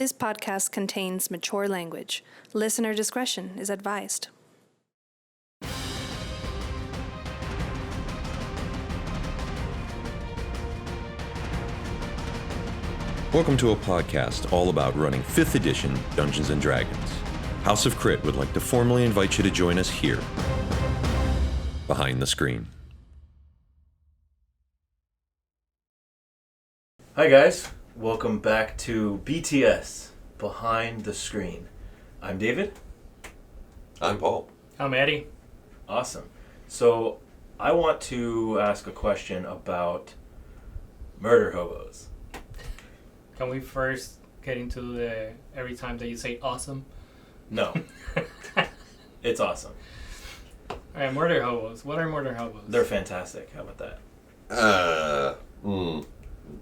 This podcast contains mature language. Listener discretion is advised. Welcome to a podcast all about running 5th edition Dungeons & Dragons. House of Crit would like to formally invite you to join us here, behind the screen. Hi guys, welcome back to BTS, Behind the Screen. I'm David. I'm Paul. I'm Eddie. Awesome. So, I want to ask a question about murder hobos. Can we first get into the every time that you say awesome? No. It's awesome. Alright, murder hobos. What are murder hobos? They're fantastic. How about that?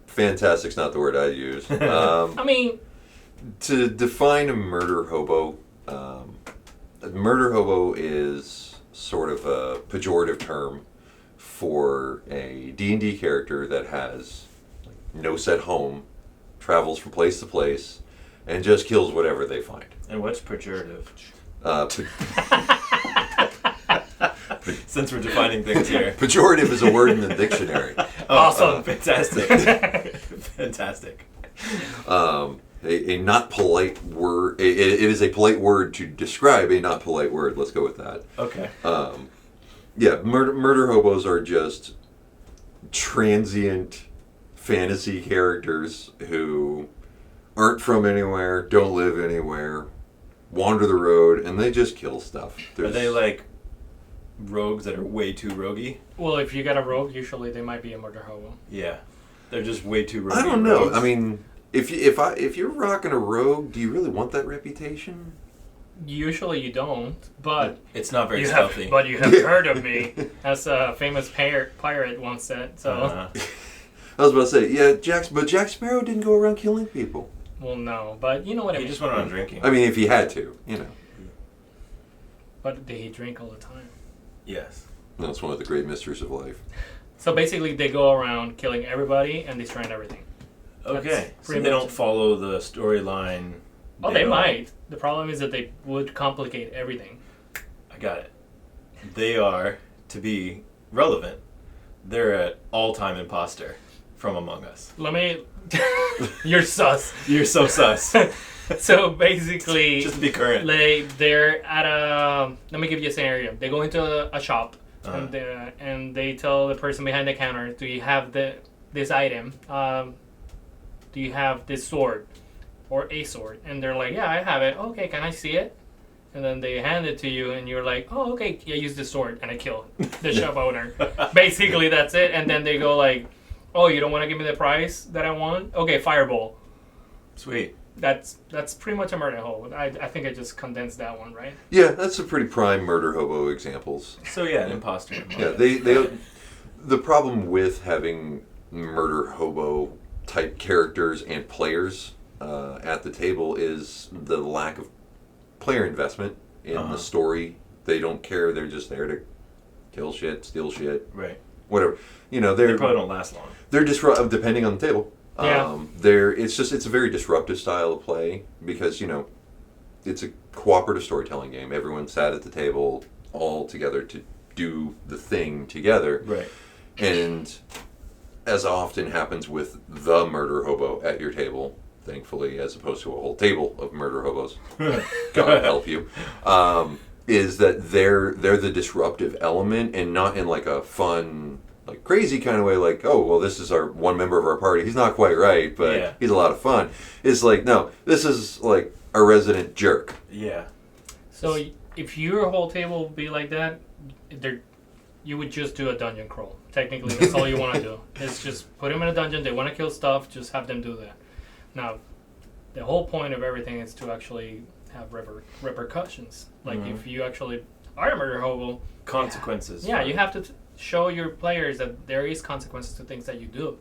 Fantastic's not the word I'd use. I mean, To define a murder hobo, a murder hobo is sort of a pejorative term for a D&D character that has no set home, travels from place to place, and just kills whatever they find. And what's pejorative? Since we're defining things here. Pejorative is a word in the dictionary. Awesome. Fantastic. Fantastic. A not polite word. It is a polite word to describe a not polite word. Let's go with that. Okay. Murder hobos are just transient fantasy characters who aren't from anywhere, don't live anywhere, wander the road, and they just kill stuff. Are they like rogues that are way too roguey? well, if you get a rogue, usually they might be a murder hobo. Yeah. They're just way too roguey. I don't know. rogues. I mean, if you're rocking a rogue, do you really want that reputation? Usually you don't, but It's not very you stealthy. have heard of me, as a famous pirate once said. So, I was about to say, yeah, Jack Sparrow didn't go around killing people. well, no, but you know what I He mean. just went around drinking. I mean, if he had to, you know. But did he drink all the time? Yes. That's one of the great mysteries of life. So basically, they go around killing everybody and destroying everything. Okay. So pretty they much don't it. follow the storyline. Oh, they don't- might. The problem is that they would complicate everything. I got it. They are, to be relevant, they're an all-time imposter from Among Us. Let me... You're sus. You're so sus. So basically, Just to be current. they're at a. Let me give you a scenario. They go into a shop and they tell the person behind the counter, "Do you have this item? Do you have this sword or a sword?" And they're like, "Yeah, I have it." "Okay, can I see it?" And then they hand it to you, and you're like, "Oh, okay. Yeah, use this sword," and I kill the shop owner. Basically, that's it. And then they go like, "Oh, you don't want to give me the price that I want? Okay, fireball." Sweet. That's pretty much a murder hobo. I think I just condensed that one, right? Yeah, that's some pretty prime murder hobo examples. So yeah, an imposter. Yeah, they the problem with having murder hobo type characters and players at the table is the lack of player investment in the story. They don't care. They're just there to kill shit, steal shit, Right. whatever. You know, They probably don't last long. they're disruptive depending on the table. Yeah. It's a very disruptive style of play because, you know, it's a cooperative storytelling game. Everyone sat at the table all together to do the thing together. Right. And as often happens with the murder hobo at your table, thankfully, as opposed to a whole table of murder hobos, God help you, is that they're the disruptive element and not in like a fun, like crazy kind of way, like, oh, well, this is our one member of our party. He's not quite right, but he's a lot of fun. It's like, no, this is like a resident jerk. Yeah. So if your whole table would be like that, you would just do a dungeon crawl. Technically, that's all you want to do. It's just put them in a dungeon. They want to kill stuff. Just have them do that. Now, the whole point of everything is to actually have repercussions. Like if you actually are a murder hobo, Consequences. yeah, you have to show your players that there is consequences to things that you do.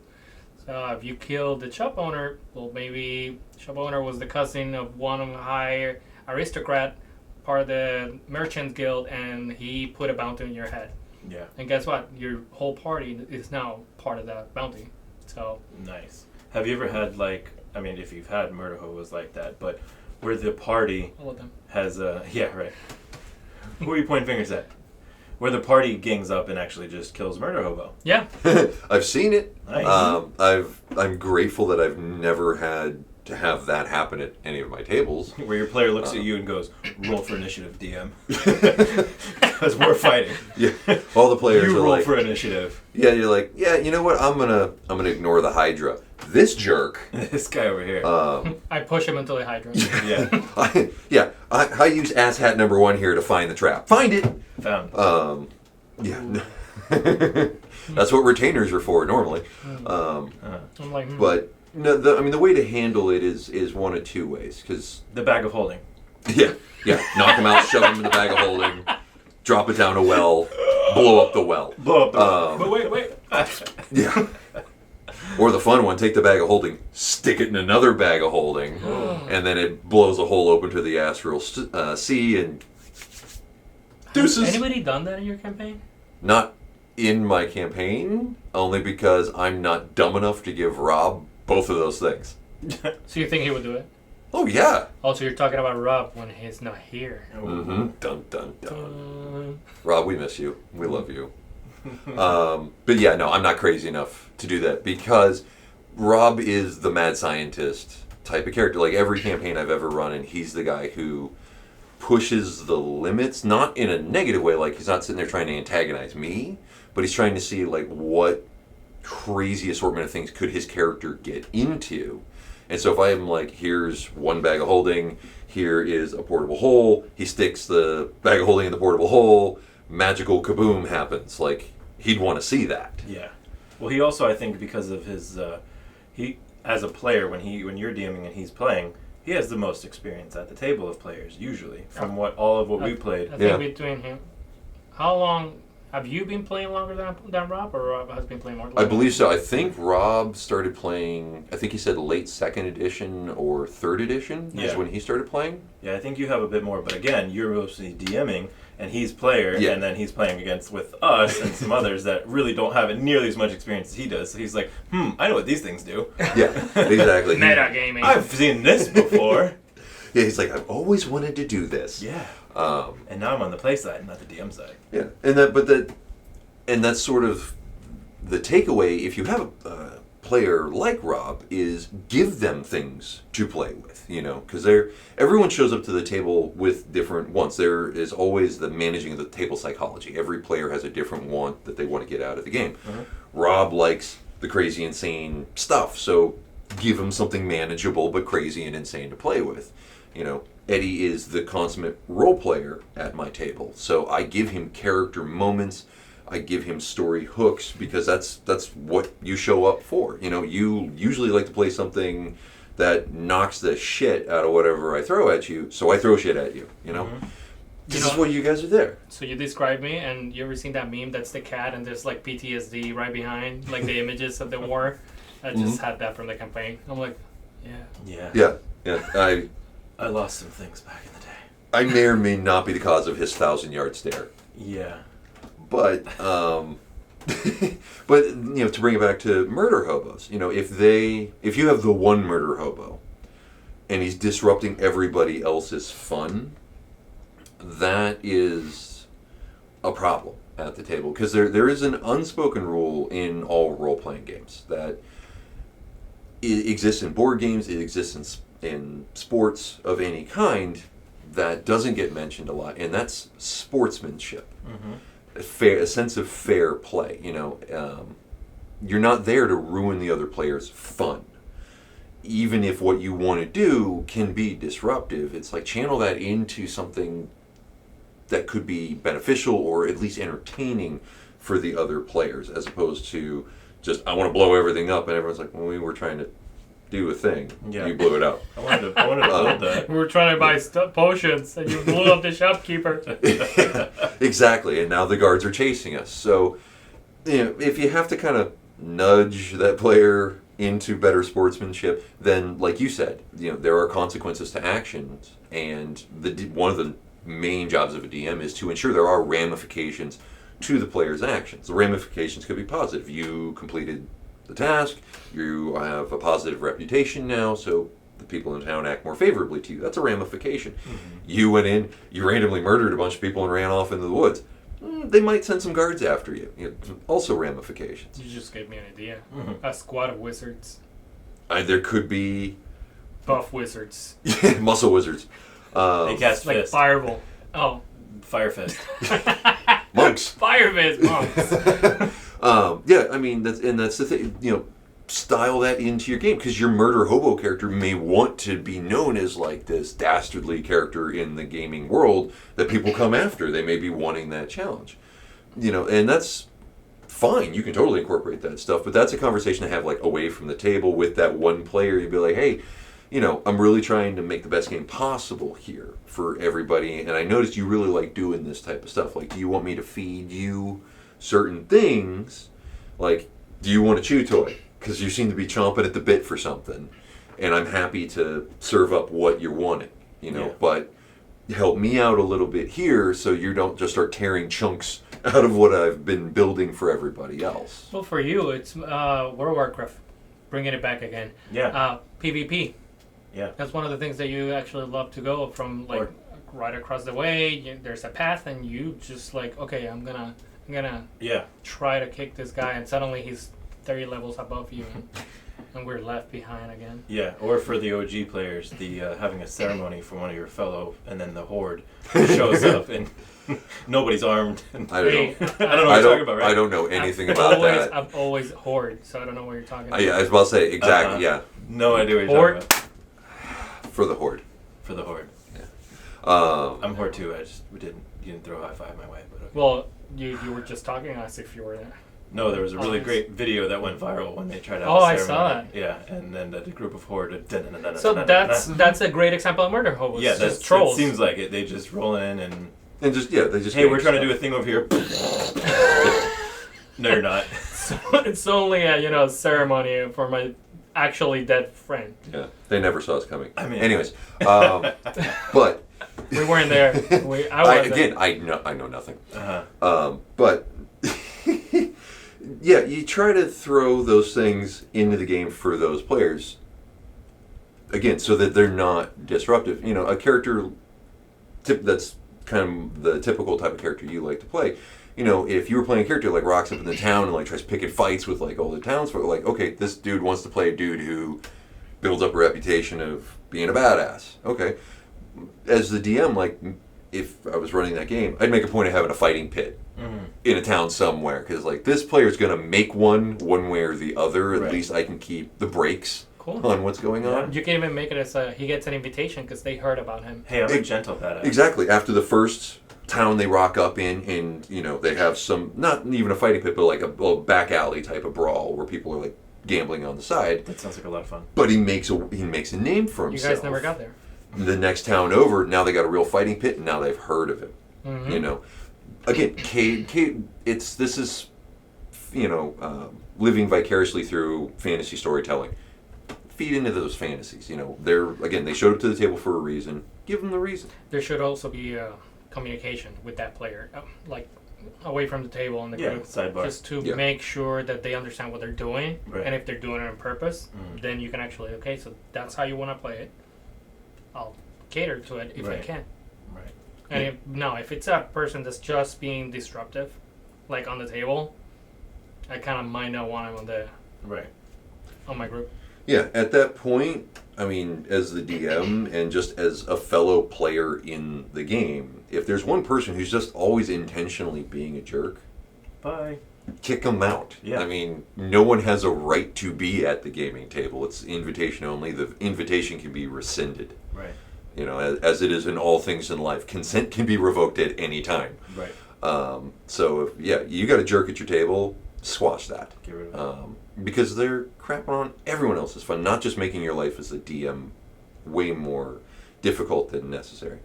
So if you kill the shop owner, well, maybe shop owner was the cousin of one high aristocrat, part of the merchant guild, and he put a bounty on your head. Yeah. And guess what? Your whole party is now part of that bounty. So Nice. Have you ever had like I mean, if you've had murder hobos like that, but where the party All of them. has yeah, right. Who are you pointing fingers at? Where the party gangs up and actually just kills murder hobo. Yeah. I've seen it. Nice. I'm grateful that I've never had to have that happen at any of my tables. Where your player looks at you and goes, "Roll for initiative, DM," because we're fighting. Yeah, all the players You are roll like, for initiative. yeah, you're like, yeah, you know what? I'm gonna ignore the Hydra. This jerk. This guy over here. I push him until he hydrates. Yeah, I use asshat number 1 here to find the trap. Find it. found. Yeah. That's what retainers are for normally. I'm like, But no, the way to handle it is one of two ways. Because The bag of holding. yeah, knock him out, shove him in the bag of holding, drop it down a well, blow up the well. Blow up. but wait. Yeah. Or the fun one, take the bag of holding, stick it in another bag of holding, and then it blows a hole open to the astral sea and deuces. Has anybody done that in your campaign? Not in my campaign, only because I'm not dumb enough to give Rob both of those things. So you think he would do it? Oh, yeah. Also, you're talking about Rob when he's not here. Mm-hmm. Dun, dun, dun. Rob, we miss you. We love you. But yeah, no, I'm not crazy enough to do that because Rob is the mad scientist type of character. Like every campaign I've ever run, and he's the guy who pushes the limits, not in a negative way, like he's not sitting there trying to antagonize me, but he's trying to see like what crazy assortment of things could his character get into. And so if I am like, here's one bag of holding, here is a portable hole, he sticks the bag of holding in the portable hole, magical kaboom happens. Like, he'd want to see that. Yeah. Well, he also, I think, because of his, he as a player, when you're DMing and he's playing, he has the most experience at the table of players usually, from all of what we played. I think between him, how long have you been playing longer than Rob, or Rob has been playing more? I believe so. I think Rob started playing, I think he said late 2nd edition or 3rd edition is when he started playing. Yeah, I think you have a bit more, but again, you're mostly DMing, and he's player, and then he's playing against with us and some others that really don't have nearly as much experience as he does. So he's like, I know what these things do. Yeah, exactly. Metagaming. I've seen this before. Yeah, he's like, I've always wanted to do this. Yeah. And now I'm on the play side, not the DM side. Yeah, and that's sort of the takeaway. If you have a player like Rob, is give them things to play with, because everyone shows up to the table with different wants. There is always the managing of the table psychology. Every player has a different want that they want to get out of the game. Rob likes the crazy, insane stuff, so give him something manageable but crazy and insane to play with. Eddie is the consummate role player at my table, so I give him character moments. I give him story hooks because that's what you show up for. You usually like to play something that knocks the shit out of whatever I throw at you, so I throw shit at you. This is what you guys are there. So you described me, and you ever seen that meme that's the cat and there's like PTSD right behind, like the images of the war? I just had that from the campaign. I'm like, Yeah. I lost some things back in the day. I may or may not be the cause of his 1,000-yard stare. Yeah. But to bring it back to murder hobos, if you have the one murder hobo and he's disrupting everybody else's fun, that is a problem at the table, because there is an unspoken rule in all role-playing games that it exists in board games, it exists in sports of any kind, that doesn't get mentioned a lot, and that's sportsmanship. A sense of fair play. You're not there to ruin the other player's fun. Even if what you want to do can be disruptive, it's like channel that into something that could be beneficial or at least entertaining for the other players, as opposed to just, I want to blow everything up, and everyone's like, well, we were trying to do a thing. Yeah. You blew it up. I wanted to build that. we were trying to buy potions, and you blew up the shopkeeper. Exactly, and now the guards are chasing us. So, if you have to kind of nudge that player into better sportsmanship, then, like you said, there are consequences to actions, and one of the main jobs of a DM is to ensure there are ramifications to the player's actions. The ramifications could be positive. You completed the task. You have a positive reputation now, so the people in town act more favorably to you. That's a ramification. You went in, you randomly murdered a bunch of people and ran off into the woods. They might send some guards after you. Also ramifications. You just gave me an idea. A squad of wizards. There could be Buff wizards. muscle wizards. They cast Like fist. Fireball. Oh. Fire fist. Monks. Fire fist monks. Yeah, I mean, that's the thing. Style that into your game, because your murder hobo character may want to be known as like this dastardly character in the gaming world that people come after. They may be wanting that challenge, and that's fine. You can totally incorporate that stuff, but that's a conversation to have like away from the table with that one player. You'd be like, hey, I'm really trying to make the best game possible here for everybody, and I noticed you really like doing this type of stuff. Like, do you want me to feed you certain things? Like, do you want a chew toy? Because you seem to be chomping at the bit for something, and I'm happy to serve up what you're wanting, but help me out a little bit here so you don't just start tearing chunks out of what I've been building for everybody else. Well, for you, it's World of Warcraft. Bringing it back again. Yeah. PvP. Yeah. That's one of the things that you actually love to go from, like, right across the way. There's a path, and you just like, okay, I'm gonna try to kick this guy, and suddenly he's 30 levels above you, and we're left behind again. Yeah, or for the OG players, the having a ceremony for one of your fellow, and then the horde shows up, and nobody's armed. And I don't know. I don't know what you're talking about, right? I don't know anything about that. I've always horde, so I don't know what you're talking about. Yeah, I was about to say, exactly, yeah. No idea what you're Horde? talking about. For the horde. For the horde. Yeah. I'm horde too. You didn't throw a high five my way, but okay. Well, you were just talking as if you were there. No, there was a really great video that went viral when they tried out Oh, the I ceremony. saw that. Yeah, and then the group of horde. So that's a great example of murder hobos. Yeah, just trolls. It seems like it. They just roll in and They just hey, we're trying to do a thing over here. No, you're not. So it's only a ceremony for my actually dead friend. Yeah, they never saw us coming. I mean, anyways, but We weren't there. I wasn't. I know nothing. Uh-huh. Yeah, you try to throw those things into the game for those players. Again, so that they're not disruptive. A character that's kind of the typical type of character you like to play. If you were playing a character like rocks up in the town and like tries picking fights with like all the townsfolk, like, okay, this dude wants to play a dude who builds up a reputation of being a badass. Okay. As the DM, like, if I was running that game, I'd make a point of having a fighting pit in a town somewhere, because like this player's gonna make one way or the other. At least I can keep the brakes on what's going on. You can even make it as he gets an invitation because they heard about him. Hey, I'm a gentle badass. Exactly. After the first town they rock up in, and they have some, not even a fighting pit, but like a back alley type of brawl where people are like gambling on the side. That sounds like a lot of fun. But he makes a name for himself. You guys never got there. The next town over, now they got a real fighting pit, and now they've heard of him. Mm-hmm. Again, Cade, this is living vicariously through fantasy storytelling. Feed into those fantasies. They showed up to the table for a reason. Give them the reason. There should also be communication with that player, like away from the table in the group, sidebar, just to make sure that they understand what they're doing, and if they're doing it on purpose, then you can actually so that's how you want to play it. I'll cater to it if I can. Right. And if it's a person that's just being disruptive, like on the table, I kind of might not want him on my group. Yeah, at that point, I mean, as the DM and just as a fellow player in the game, if there's one person who's just always intentionally being a jerk, bye. Kick them out. Yeah. I mean, no one has a right to be at the gaming table. It's invitation only. The invitation can be rescinded. Right. As it is in all things in life, consent can be revoked at any time. Right. So, you got a jerk at your table, squash that. Get rid of it. Because they're crapping on everyone else's fun, not just making your life as a DM way more difficult than necessary.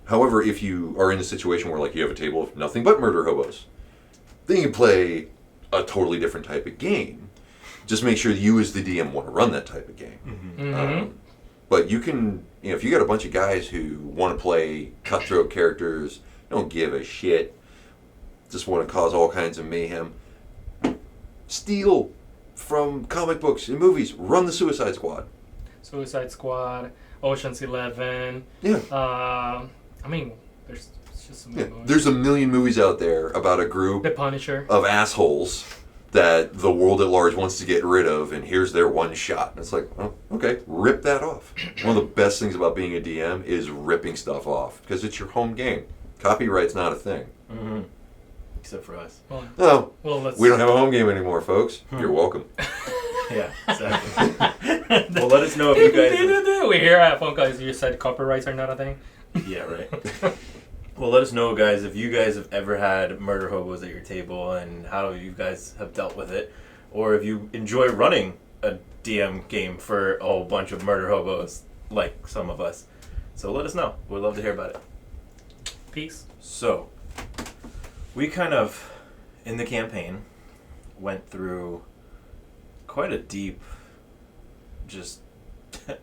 However, if you are in a situation where like you have a table of nothing but murder hobos, then you can play a totally different type of game. Just make sure you as the DM want to run that type of game. Mm-hmm. But you can, if you got a bunch of guys who want to play cutthroat characters, don't give a shit, just want to cause all kinds of mayhem, steal from comic books and movies. Run the Suicide Squad. Suicide Squad, Ocean's 11. Yeah. I mean, there's just some movies. There's a million movies out there about a group The Punisher. of assholes that the world at large wants to get rid of, and here's their one shot. And it's like, oh, okay, rip that off. One of the best things about being a DM is ripping stuff off, because it's your home game. Copyright's not a thing. Mm-hmm. Except for us. No, Well, we don't have a home game anymore, folks. You're welcome. Yeah, exactly. Well, let us know if you guys... We hear phone calls. You said copyrights are not a thing. Yeah, right. Well, let us know, guys, if you guys have ever had murder hobos at your table and how you guys have dealt with it, or if you enjoy running a DM game for a whole bunch of murder hobos, like some of us. So let us know. We'd love to hear about it. Peace. So, we kind of, in the campaign, went through quite a deep, just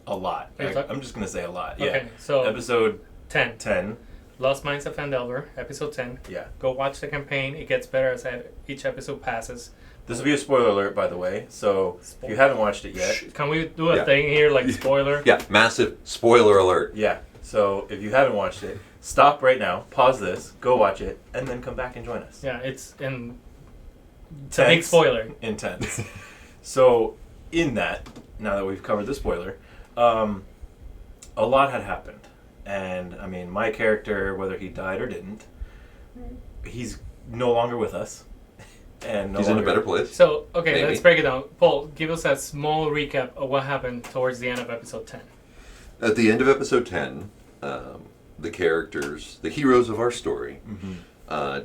a lot. I'm just going to say a lot. Yeah. Okay, so episode 10. Lost Minds of Fandelver, episode 10. Yeah. Go watch the campaign. It gets better as each episode passes. This will be a spoiler alert, by the way. So, if you haven't watched it yet... Can we do a thing here, like spoiler? Yeah, massive spoiler alert. Yeah. So, if you haven't watched it, stop right now, pause this, go watch it, and then come back and join us. Yeah, it's a big spoiler. Intense. So, in that, now that we've covered the spoiler, a lot had happened. And, I mean, my character, whether he died or didn't, he's no longer with us. And He's in a better place. So, okay, Maybe. let's break it down. Paul, give us a small recap of what happened towards the end of episode 10. At the end of episode 10, the characters, the heroes of our story,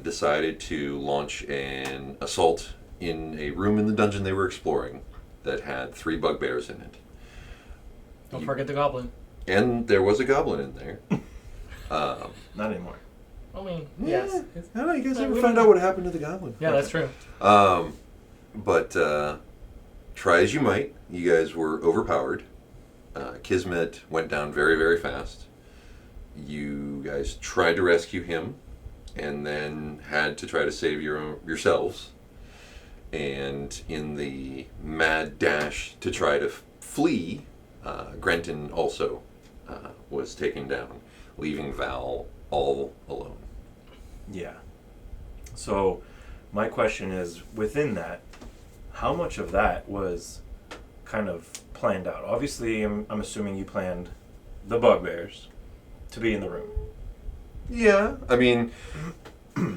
decided to launch an assault in a room in the dungeon they were exploring that had 3 bugbears in it. Don't forget the goblin. And there was a goblin in there. Not anymore. I mean, yes. I don't know, you guys No, ever we find don't out what happened to the goblin? Yeah, that's true. But try as you might, you guys were overpowered. Kismet went down very, very fast. You guys tried to rescue him, and then had to try to save yourselves. And in the mad dash to try to flee, Grenton also was taken down, leaving Val all alone. Yeah. So, my question is, within that, how much of that was kind of planned out? Obviously, I'm assuming you planned the bugbears to be in the room. Yeah, I mean,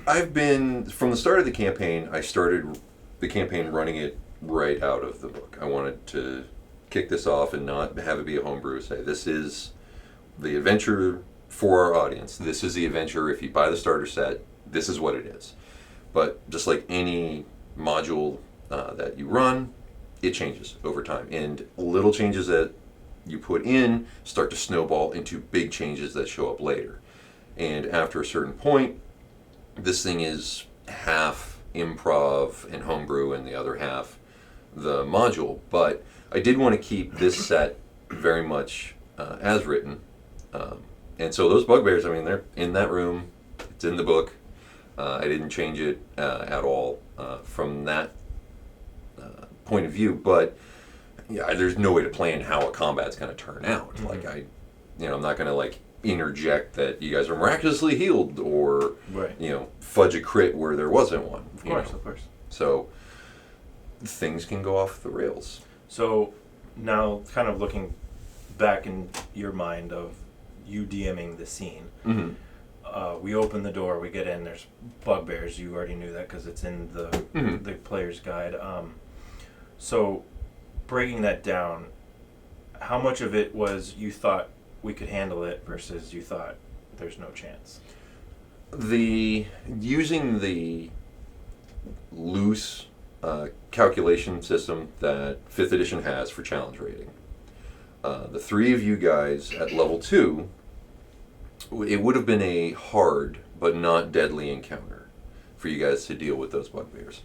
I've been, from the start of the campaign, I started the campaign running it right out of the book. I wanted to kick this off and not have it be a homebrew. Say, this is the adventure for our audience. This is the adventure. If you buy the starter set, this is what it is. But just like any module that you run, it changes over time. And little changes that you put in start to snowball into big changes that show up later. And after a certain point, this thing is half improv and homebrew and the other half the module. But I did want to keep this set very much as written. And so those bugbears, I mean, they're in that room. It's in the book. I didn't change it at all from that point of view. But yeah, there's no way to plan how a combat's going to turn out. Mm-hmm. Like I'm not going to like interject that you guys are miraculously healed or fudge a crit where there wasn't one. Of course. So things can go off the rails. So now, kind of looking back in your mind of you DMing the scene, we open the door, we get in, there's bugbears. You already knew that because it's in the player's guide. So breaking that down, how much of it was you thought we could handle it versus you thought there's no chance? Using the loose calculation system that 5th edition has for challenge rating, the 3 of you guys at level 2, it would have been a hard but not deadly encounter for you guys to deal with those bugbears.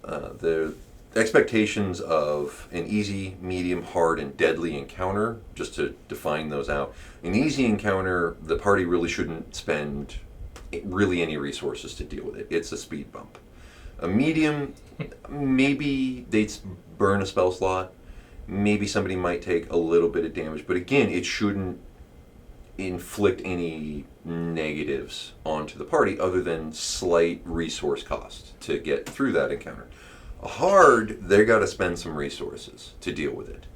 The expectations of an easy, medium, hard, and deadly encounter, just to define those out. An easy encounter, the party really shouldn't spend really any resources to deal with it. It's a speed bump. A medium, maybe they'd burn a spell slot. Maybe somebody might take a little bit of damage, but again, it shouldn't inflict any negatives onto the party other than slight resource cost to get through that encounter. A hard, they got to spend some resources to deal with it.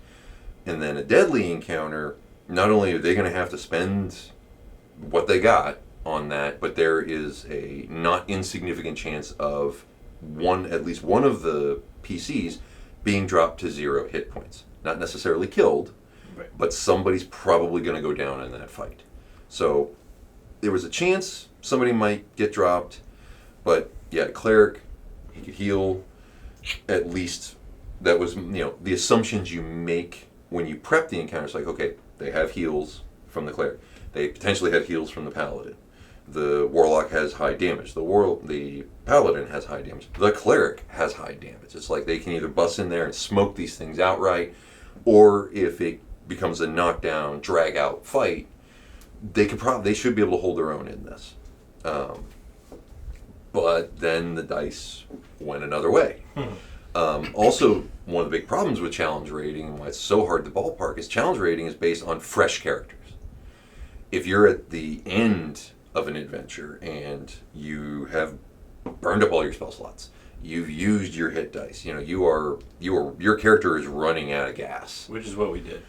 And then a deadly encounter, not only are they going to have to spend what they got on that, but there is a not insignificant chance of at least one of the PCs being dropped to 0 hit points. Not necessarily killed, Right. but somebody's probably going to go down in that fight. So there was a chance somebody might get dropped, but yeah, cleric, he could heal. At least that was, the assumptions you make when you prep the encounter. It's like, okay, they have heals from the cleric. They potentially have heals from the paladin. The warlock has high damage. The paladin has high damage. The cleric has high damage. It's like they can either bust in there and smoke these things outright, or if it becomes a knockdown, drag out fight, they should be able to hold their own in this. But then the dice went another way. Also, one of the big problems with challenge rating and why it's so hard to ballpark is challenge rating is based on fresh characters. If you're at the end of an adventure and you have burned up all your spell slots, you've used your hit dice, your character is running out of gas, Which is what we did.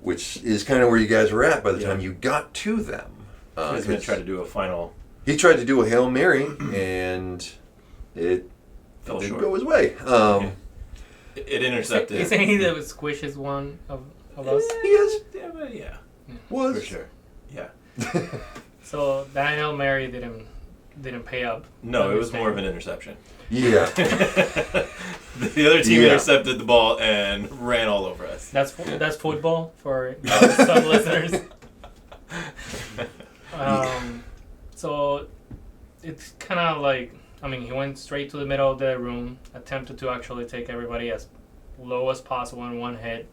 which is kind of where you guys were at by the time you got to them. He's going to try to do a final. He tried to do a Hail Mary, and it Fell didn't short. go his way. It intercepted. Isn't he the squishes one of us? He is. Yeah, Was. for sure. Yeah. So that Hail Mary didn't pay up. No, That it was more of mistake. an interception. Yeah. The other team intercepted the ball and ran all over us. That's football for some listeners. So it's kind of like, he went straight to the middle of the room, attempted to actually take everybody as low as possible in one hit,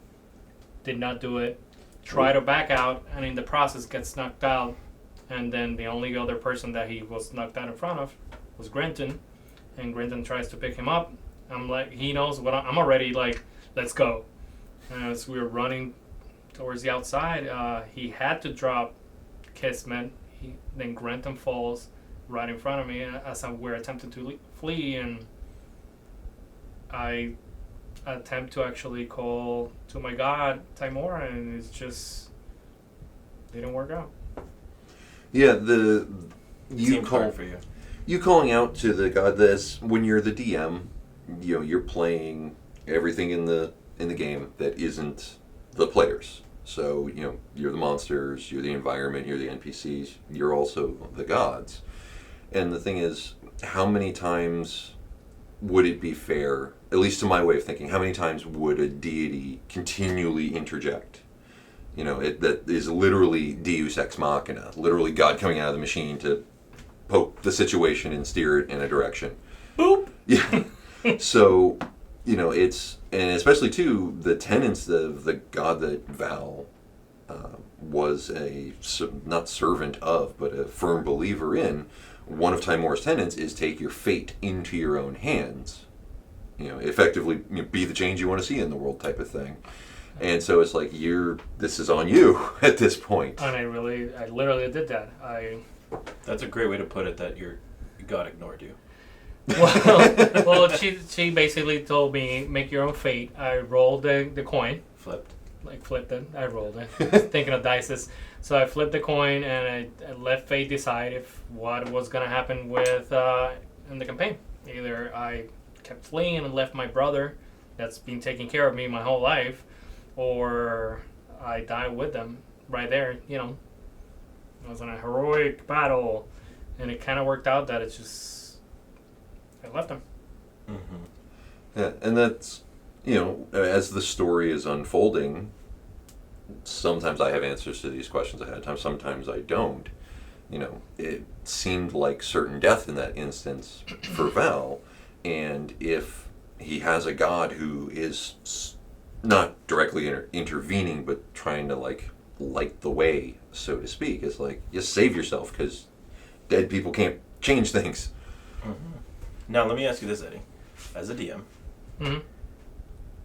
did not do it, tried to back out, and in the process gets knocked out, and then the only other person that he was knocked out in front of was Grenton, and Grenton tries to pick him up. I'm like, he knows what I'm already like, let's go. And as we were running towards the outside, he had to drop Kismet. Then Grenton falls right in front of me as we're attempting to flee, and I attempt to actually call to my god Timora, and it just didn't work out. Yeah, Seemed hard for you. you calling out to the god. This when you're the DM, you're playing everything in the game that isn't the players. So, you're the monsters, you're the environment, you're the NPCs, you're also the gods. And the thing is, how many times would it be fair, at least to my way of thinking, how many times would a deity continually interject? That is literally Deus Ex Machina, literally God coming out of the machine to poke the situation and steer it in a direction. Boop! Yeah. So, and especially too, the tenets of the god that Val was not servant of, but a firm believer in. One of Timora's tenets is take your fate into your own hands. Effectively, be the change you want to see in the world type of thing. And so it's like this is on you at this point. And I literally did that. That's a great way to put it, that your god ignored you. Well, she basically told me, make your own fate. I rolled the coin. Flipped it. I rolled it. Thinking of dices. So I flipped the coin and I let fate decide what was going to happen with in the campaign. Either I kept fleeing and left my brother that's been taking care of me my whole life, or I died with them right there. It was in a heroic battle, and it kind of worked out that it's just I left him. Mm-hmm. Yeah, and that's, as the story is unfolding, sometimes I have answers to these questions ahead of time, sometimes I don't. It seemed like certain death in that instance for Val, and if he has a god who is not directly intervening, but trying to light the way, so to speak, it's like, just save yourself, because dead people can't change things. Mm-hmm. Now, let me ask you this, Eddie. As a DM, Mm-hmm.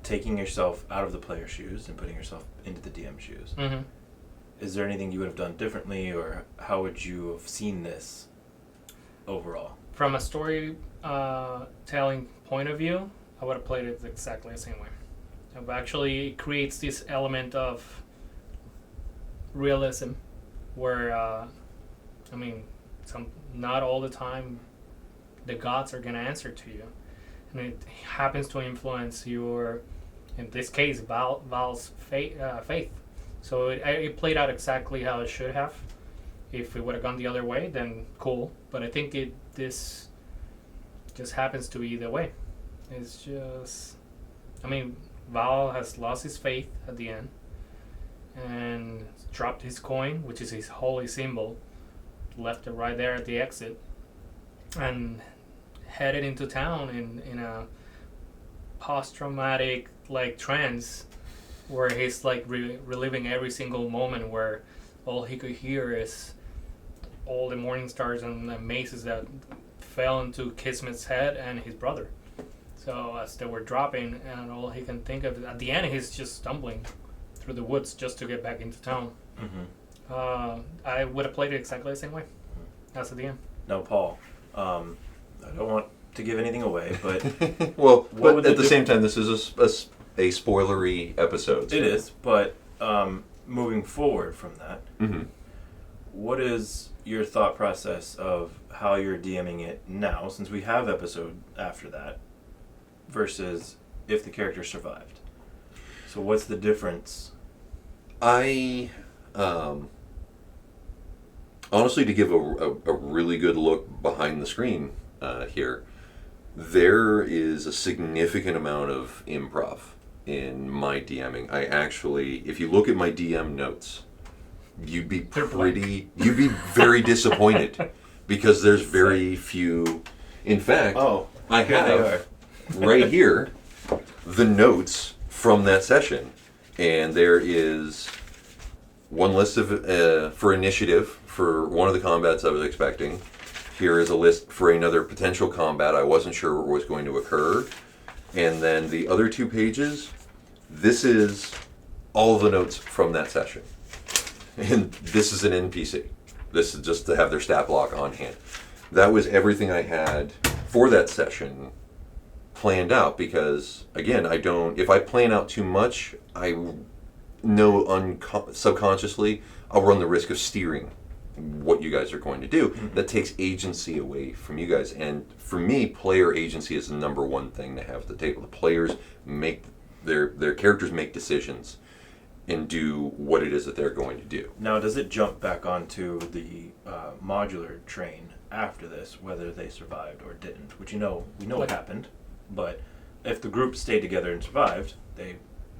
taking yourself out of the player's shoes and putting yourself into the DM's shoes, Mm-hmm. is there anything you would have done differently, or how would you have seen this overall? From a story telling point of view, I would have played it exactly the same way. It actually creates this element of realism where, not all the time the gods are going to answer to you. And it happens to influence your, in this case, Val's faith. So it played out exactly how it should have. If it would have gone the other way, then cool. But I think this just happens to be the way. It's just, Val has lost his faith at the end and dropped his coin, which is his holy symbol, left it right there at the exit, and headed into town in a post-traumatic trance where he's reliving every single moment where all he could hear is all the morning stars and the mazes that fell into Kismet's head and his brother. So as they were dropping, and all he can think of, at the end he's just stumbling through the woods just to get back into town. Mm-hmm. I would have played it exactly the same way as at the end. Now, Paul, I don't want to give anything away, but well, but at the same time, this is a spoilery episode. So. It is, but moving forward from that, mm-hmm. What is your thought process of how you're DMing it now, since we have episode after that, versus if the character survived? So what's the difference? I honestly, to give a really good look behind the screen here, there is a significant amount of improv in my DMing. I actually, if you look at my DM notes, you'd be very disappointed because there's very few. In fact, I have right here the notes from that session, and there is one list of for initiative for one of the combats I was expecting. Here is a list for another potential combat I wasn't sure what was going to occur, and then the other 2 pages, this is all the notes from that session. And this is an NPC. This is just to have their stat block on hand. That was everything I had for that session planned out because, again, if I plan out too much, I know subconsciously I'll run the risk of steering what you guys are going to do. Mm-hmm. That takes agency away from you guys. And for me, player agency is the number one thing to have at the table. The players make their characters make decisions and do what it is that they're going to do. Now, does it jump back onto the modular train after this, whether they survived or didn't? Which we know what happened, but if the group stayed together and survived, they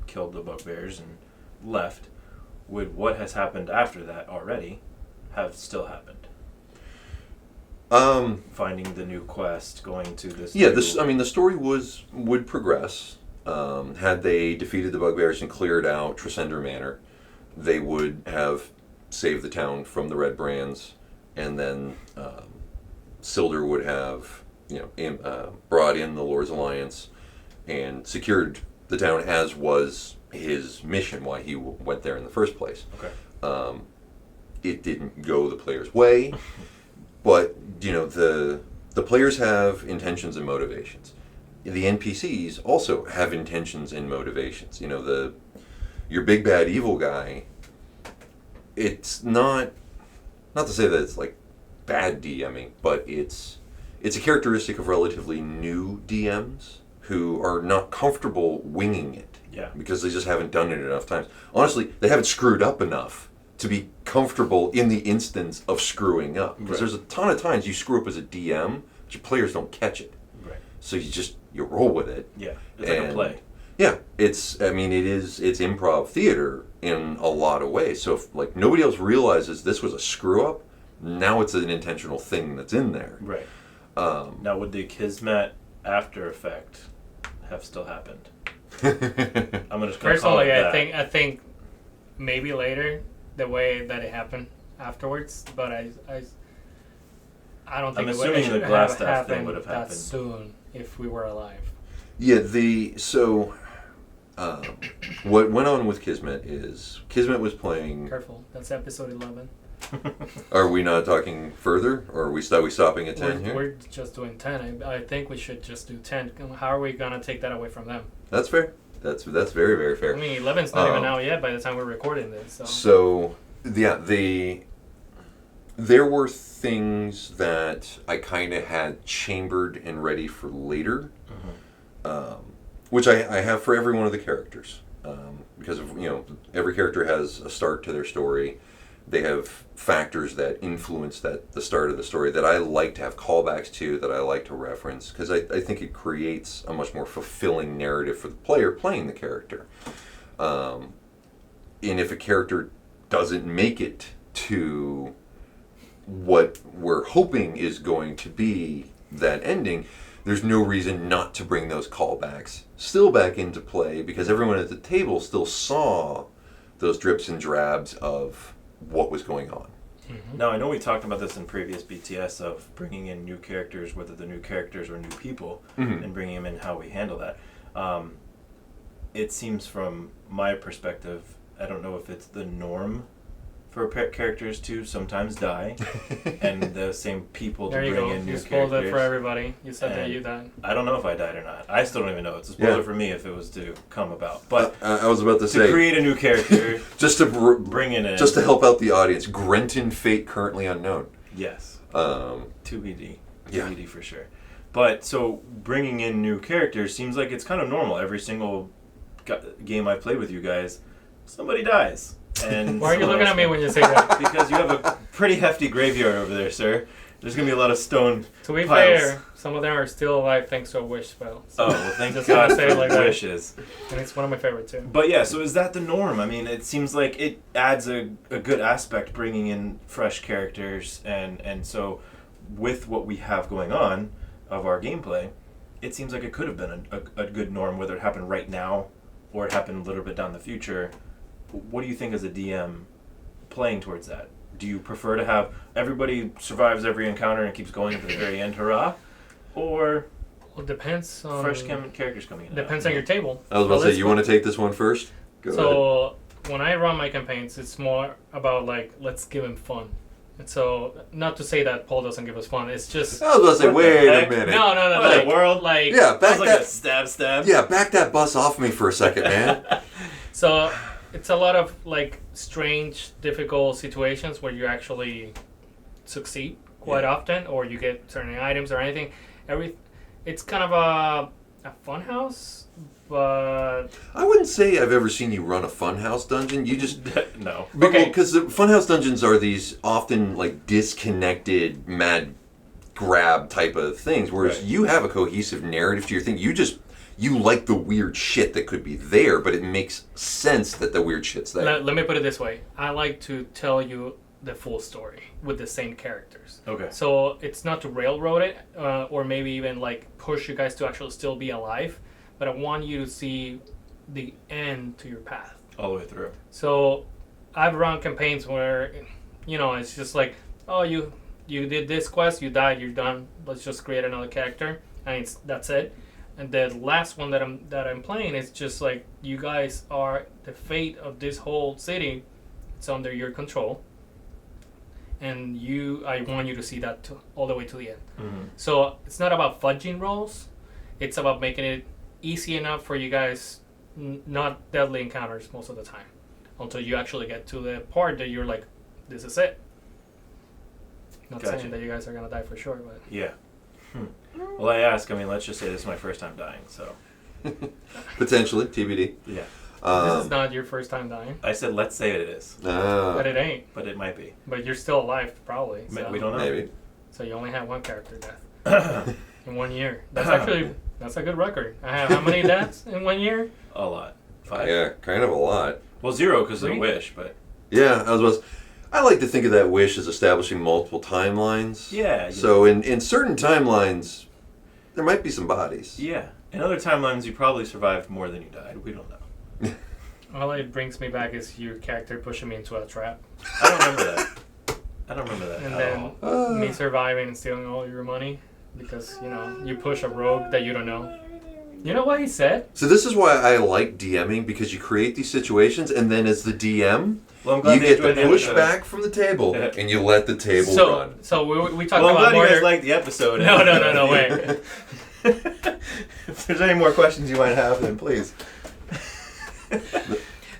killed the bugbears and left. Would what has happened after that already have still happened? Finding the new quest, going to this. Yeah, the story would progress. Had they defeated the bugbears and cleared out Tresender Manor, they would have saved the town from the Red Brands, and then Sildur would have brought in the Lord's Alliance and secured the town, as was his mission, why he went there in the first place. Okay. It didn't go the player's way, but the players have intentions and motivations. The NPCs also have intentions and motivations. Your big bad evil guy, it's not to say that it's like bad DMing, but it's a characteristic of relatively new DMs who are not comfortable winging it. Yeah. Because they just haven't done it enough times. Honestly, they haven't screwed up enough to be comfortable in the instance of screwing up. Because there's a ton of times you screw up as a DM, but your players don't catch it. Right. So you roll with it. Yeah. It's like a play. Yeah. It's improv theater in a lot of ways. So if nobody else realizes this was a screw up, now it's an intentional thing that's in there. Right. Now, would the Kismet after effect have still happened? I'm just gonna call it that. I think maybe later the way that it happened afterwards, but I don't think I'm it would assuming the have glass stuff happened thing would have that happened. soon if we were alive. Yeah, what went on with Kismet is Kismet was playing. Careful, that's episode 11. Are we not talking further, or are we stopping at 10 here? We're just doing 10. I think we should just do 10. How are we gonna take that away from them? That's fair. That's very, very fair. I mean, 11's not even out yet by the time we're recording this. So yeah, there were things that I kind of had chambered and ready for later, which I have for every one of the characters, because of, every character has a start to their story. They have factors that influence the start of the story that I like to have callbacks to, that I like to reference, because I think it creates a much more fulfilling narrative for the player playing the character. And if a character doesn't make it to what we're hoping is going to be that ending, there's no reason not to bring those callbacks still back into play, because everyone at the table still saw those drips and drabs of what was going on. Mm-hmm. Now, I know we talked about this in previous BTS of bringing in new characters, whether the new characters or new people, and bringing them in, how we handle that. It seems from my perspective, I don't know if it's the norm for characters to sometimes die, and the same people to bring in new You spoiled characters. it for everybody. You said that you died. I don't know if I died or not. I still don't even know. It's a spoiler for me if it was to come about. But I was about to say, create a new character, just to bring in, just to help out the audience, Grenton fate currently unknown. Yes. TBD. Yeah. TBD for sure. But so bringing in new characters seems like it's kind of normal. Every single game I've played with you guys, somebody dies. And why are you looking at me when you say that? Because you have a pretty hefty graveyard over there, sir. There's going to be a lot of stone To be piles. fair, some of them are still alive thanks to a wish spell. So Oh, well, thank Just God gotta say for it like that. wishes. and it's one of my favorite too. But yeah, so is that the norm? I mean, it seems like it adds a good aspect, bringing in fresh characters, and so with what we have going on of our gameplay, it seems like it could have been a good norm, whether it happened right now or it happened a little bit down the future. What do you think as a DM playing towards that? Do you prefer to have everybody survives every encounter and keeps going to the very end, hurrah? Or Well, it depends on... fresh characters coming in? Depends on your table. I was about to say, you want to take this one first? Go ahead. So when I run my campaigns, it's more about like, let's give him fun. And so, not to say that Paul doesn't give us fun, it's just... I was about to say, What the wait a heck? minute. No, What, world? like... Yeah, That back was like that. a stab. Yeah, back that bus off me for a second, man. So, it's a lot of like strange, difficult situations where you actually succeed quite often, or you get certain items or anything. It's kind of a fun house, but I wouldn't say I've ever seen you run a funhouse dungeon. You just No. Okay. because the funhouse dungeons are these often like disconnected, mad grab type of things, whereas Right. you have a cohesive narrative to your thing. You like the weird shit that could be there, but it makes sense that the weird shit's there. let me put it this way: I like to tell you the full story with the same characters. Okay. So it's not to railroad it, or maybe even like push you guys to actually still be alive, but I want you to see the end to your path. All the way through. So I've run campaigns where, it's just like, oh, you did this quest, you died, you're done. Let's just create another character, and that's it. And the last one that I'm playing is just like, you guys are the fate of this whole city. It's under your control, and I want you to see that all the way to the end. Mm-hmm. So it's not about fudging rolls. It's about making it easy enough for you guys, not deadly encounters most of the time, until you actually get to the part that you're like, this is it. Not Gotcha. saying that you guys are gonna die for sure, but Yeah. Well, let's just say this is my first time dying, so. Potentially, TBD. Yeah. this is not your first time dying. I said, let's say it is, But it ain't. but it might be. But you're still alive, probably. So. We don't know. Maybe. So you only have one character death in 1 year. That's a good record. I have how many deaths in 1 year? A lot. 5. Yeah, kind of a lot. Well, 0 because of the 3? wish, but Yeah, I like to think of that wish as establishing multiple timelines. yeah. So in certain timelines, there might be some bodies. Yeah. In other timelines, you probably survived more than you died. We don't know. All it brings me back is your character pushing me into a trap. I don't remember that. I don't remember that And at then all. me surviving and stealing all your money because, you know, you push a rogue that you don't know. You know what he said? So this is why I like DMing, because you create these situations, and then as the DM, Well, I'm glad you they get the enjoyed episode. pushback from the table, Yeah. and you let the table So, run. so we talked Well, I'm about glad you guys murder. liked the episode. No, wait. If there's any more questions you might have, then please.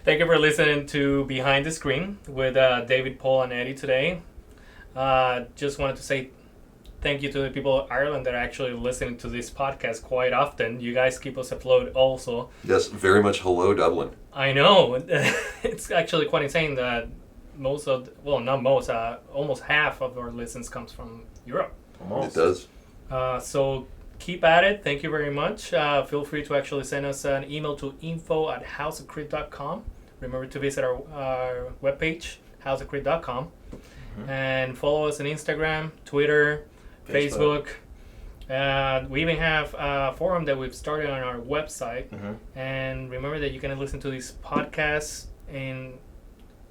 Thank you for listening to Behind the Screen with David, Paul, and Eddie today. Just wanted to say thank you to the people of Ireland that are actually listening to this podcast quite often. You guys keep us afloat also. Yes, very much hello, Dublin. I know. It's actually quite insane that almost half of our listens comes from Europe. Almost. It does. So keep at it. Thank you very much. Feel free to actually send us an email to info@houseofcrit.com. Remember to visit our webpage, houseofcrit.com. And follow us on Instagram, Twitter, Facebook. We even have a forum that we've started on our website. And remember that you can listen to these podcasts in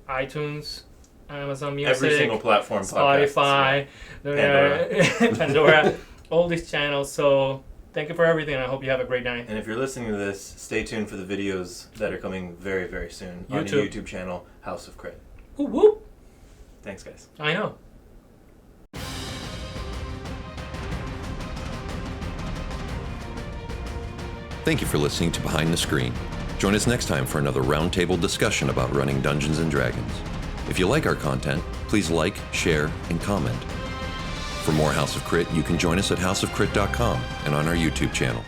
iTunes, Amazon Music, Every single platform. Spotify, Pandora, all these channels. So thank you for everything. I hope you have a great night. And if you're listening to this, stay tuned for the videos that are coming very, very soon on the YouTube channel, House of Crit. Whoop, whoop. Thanks, guys. I know. Thank you for listening to Behind the Screen. Join us next time for another roundtable discussion about running Dungeons & Dragons. If you like our content, please like, share, and comment. For more House of Crit, you can join us at houseofcrit.com and on our YouTube channel.